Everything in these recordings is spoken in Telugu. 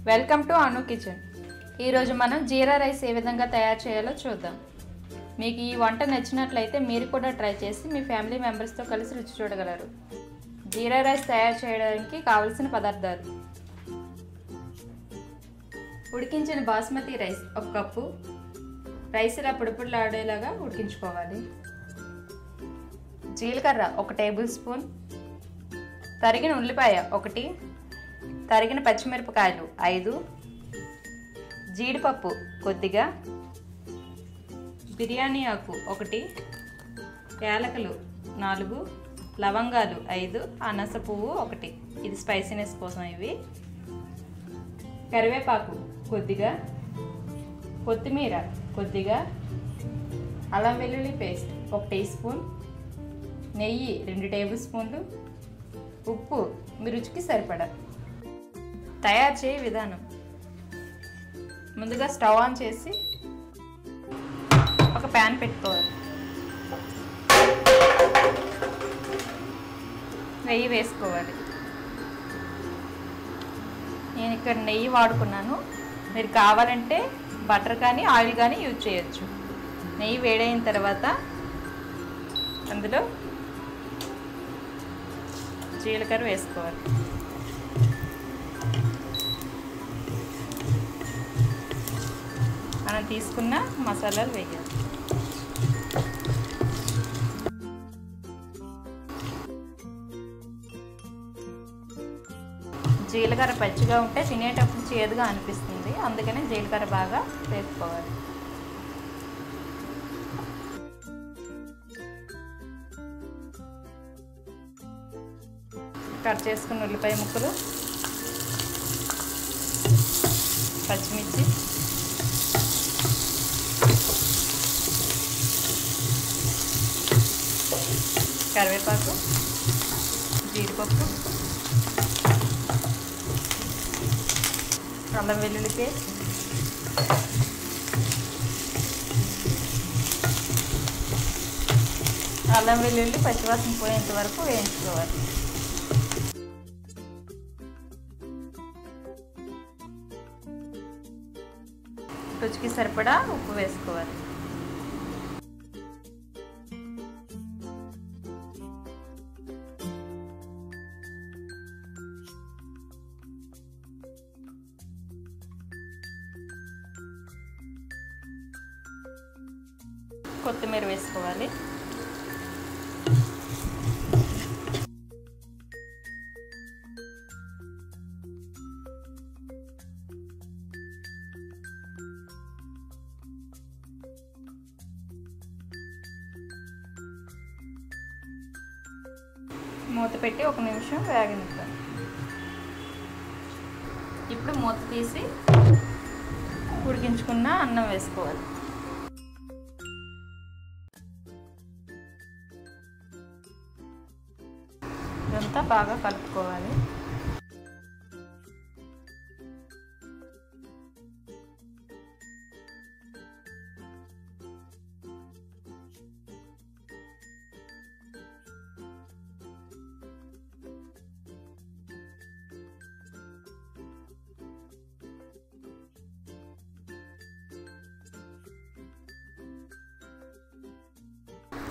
Welcome to Anu kitchen. ఈరోజు మనం జీరా రైస్ ఏ విధంగా తయారు చేయాలో చూద్దాం. మీకు ఈ వంట నచ్చినట్లయితే మీరు కూడా ట్రై చేసి మీ ఫ్యామిలీ మెంబర్స్తో కలిసి రుచి చూడగలరు. జీరా రైస్ తయారు చేయడానికి కావలసిన పదార్థాలు: ఉడికించిన బాస్మతి రైస్ 1 కప్పు, రైస్ ఇలా పొడిలాడేలాగా ఉడికించుకోవాలి. జీలకర్ర 1 టేబుల్ స్పూన్, తరిగిన ఉల్లిపాయ 1, తరిగిన పచ్చిమిరపకాయలు 5, జీడిపప్పు కొద్దిగా, బిర్యానీ ఆకు 1, యాలకులు 4, లవంగాలు 5, అనాస పువ్వు 1, ఇది స్పైసీనెస్ కోసం. ఇవి కరివేపాకు కొద్దిగా, కొత్తిమీర కొద్దిగా, అల్లం వెల్లుల్లి పేస్ట్ 1 టీ స్పూన్, నెయ్యి 2 టేబుల్ స్పూన్లు, ఉప్పు మీ రుచికి సరిపడా. తయారు చేయ విధానం: ముందుగా స్టవ్ ఆన్ చేసి ఒక ప్యాన్ పెట్టుకోవాలి. నెయ్యి వేసుకోవాలి. నేను ఇక్కడ నెయ్యి వాడుకున్నాను. మీరు కావాలంటే బటర్ కానీ ఆయిల్ కానీ యూజ్ చేయొచ్చు. నెయ్యి వేడైన తర్వాత అందులో జీలకర్ర వేసుకోవాలి. మనం తీసుకున్న మసాలాలు వేయాలి. జీలకర్ర పచ్చిగా ఉంటే తినేటప్పుడు చేదుగా అనిపిస్తుంది, అందుకని జీలకర్ర బాగా వేసుకోవాలి. కట్ చేసుకున్న ఉల్లిపాయ ముక్కలు, పచ్చిమిర్చి, కరివేపాకు, జీడిపప్పు, అల్లం వెల్లుల్లి పేస్ట్, అల్లం వెల్లుల్లి పచ్చివాసన పోయేంత వరకు వేయించుకోవాలి. రుచికి సరిపడా ఉప్పు వేసుకోవాలి. కొత్తిమీర వేసుకోవాలి. మూత పెట్టి 1 నిమిషం వేగనిద్దాం. ఇప్పుడు మూత తీసి ఉడికించుకున్న అన్నం వేసుకోవాలి. ఇదంతా బాగా కలుపుకోవాలి.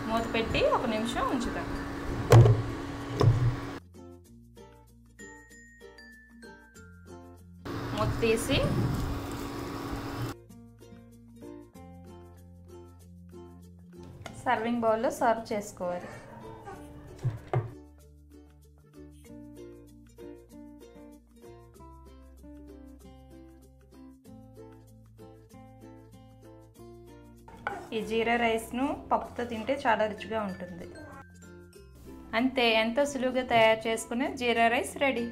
మూత పెట్టి 1 నిమిషం ఉంచుతాం. మూత తీసి సర్వింగ్ బౌల్లో సర్వ్ చేసుకోవాలి. ఈ జీరా రైస్ను పప్పుతో తింటే చాలా రుచిగా ఉంటుంది. అంతే, ఎంతో సులువుగా తయారు చేసుకునే జీరా రైస్ రెడీ.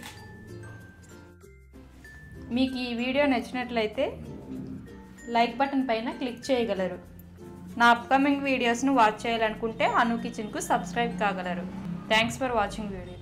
మీకు ఈ వీడియో నచ్చినట్లయితే లైక్ బటన్ పైన క్లిక్ చేయగలరు. నా అప్కమింగ్ వీడియోస్ను వాచ్ చేయాలనుకుంటే అను కిచెన్కు సబ్స్క్రైబ్ కాగలరు. Thanks for watching video.